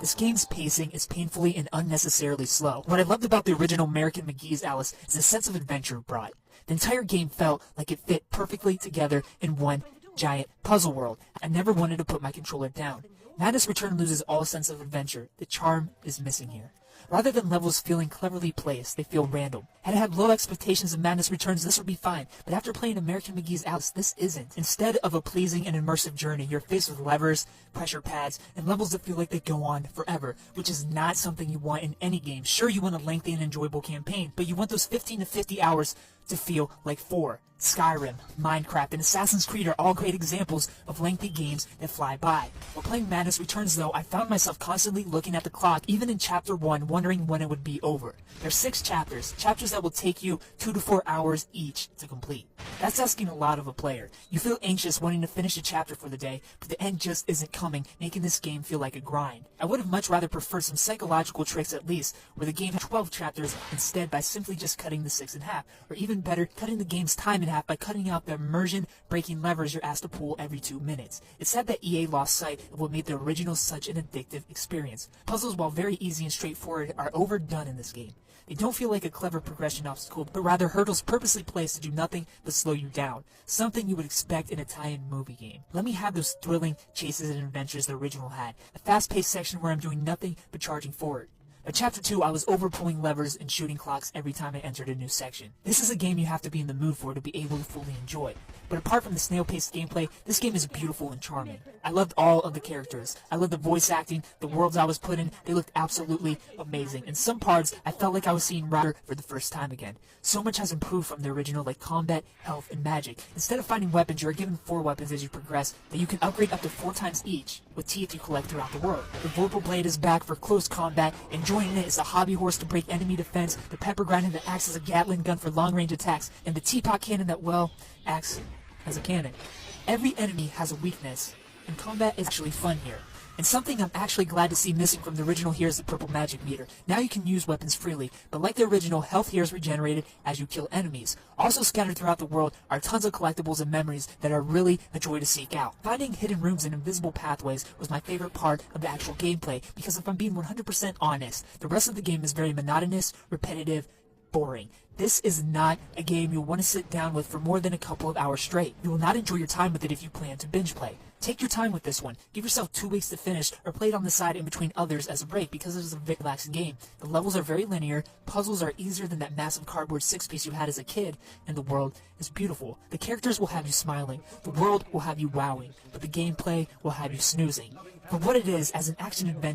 This game's pacing is painfully and unnecessarily slow. What I loved about the original American McGee's Alice is the sense of adventure it brought. The entire game felt like it fit perfectly together in one giant puzzle world. I never wanted to put my controller down. Madness Return loses all sense of adventure. The charm is missing here. Rather than levels feeling cleverly placed, they feel random. Had I had low expectations of Madness Returns, this would be fine, but after playing American McGee's Alice, this isn't. Instead of a pleasing and immersive journey, you're faced with levers, pressure pads, and levels that feel like they go on forever, which is not something you want in any game. Sure, you want a lengthy and enjoyable campaign, but you want those 15 to 50 hours to feel like 4. Skyrim, Minecraft, and Assassin's Creed are all great examples of lengthy games that fly by. While playing Madness Returns, though, I found myself constantly looking at the clock, even in Chapter 1, wondering when it would be over. There are 6 chapters that will take you 2 to 4 hours each to complete. That's asking a lot of a player. You feel anxious wanting to finish a chapter for the day, but the end just isn't coming, making this game feel like a grind. I would have much rather preferred some psychological tricks at least, where the game had 12 chapters instead by simply just cutting the 6 in half, or even better, cutting the game's time in half by cutting out the immersion-breaking levers you're asked to pull every 2 minutes. It's sad that EA lost sight of what made the original such an addictive experience. Puzzles, while very easy and straightforward, are overdone in this game. They don't feel like a clever progression obstacle, but rather hurdles purposely placed to do nothing but slow you down. Something you would expect in a tie-in movie game. Let me have those thrilling chases and adventures the original had. A fast-paced section where I'm doing nothing but charging forward. By Chapter 2, I was over-pulling levers and shooting clocks every time I entered a new section. This is a game you have to be in the mood for to be able to fully enjoy. But apart from the snail-paced gameplay, this game is beautiful and charming. I loved all of the characters. I loved the voice acting, the worlds I was put in, they looked absolutely amazing. In some parts, I felt like I was seeing Ryder for the first time again. So much has improved from the original, like combat, health, and magic. Instead of finding weapons, you are given 4 weapons as you progress that you can upgrade up to 4 times each, with teeth you collect throughout the world. The Vorpal Blade is back for close combat, and joining it is the Hobby Horse to break enemy defense, the Pepper Grinder that acts as a Gatling gun for long-range attacks, and the Teapot Cannon that, well, acts as a cannon. Every enemy has a weakness, and combat is actually fun here. And something I'm actually glad to see missing from the original here is the purple magic meter. Now you can use weapons freely, but like the original, health here is regenerated as you kill enemies. Also scattered throughout the world are tons of collectibles and memories that are really a joy to seek out. Finding hidden rooms and invisible pathways was my favorite part of the actual gameplay, because if I'm being 100% honest, the rest of the game is very monotonous, repetitive, boring. This is not a game you'll want to sit down with for more than a couple of hours straight. You will not enjoy your time with it if you plan to binge play. Take your time with this one. Give yourself 2 weeks to finish, or play it on the side in between others as a break, because it is a very relaxing game. The levels are very linear, puzzles are easier than that massive cardboard 6-piece you had as a kid, and the world is beautiful. The characters will have you smiling, the world will have you wowing, but the gameplay will have you snoozing. For what it is, as an action adventure,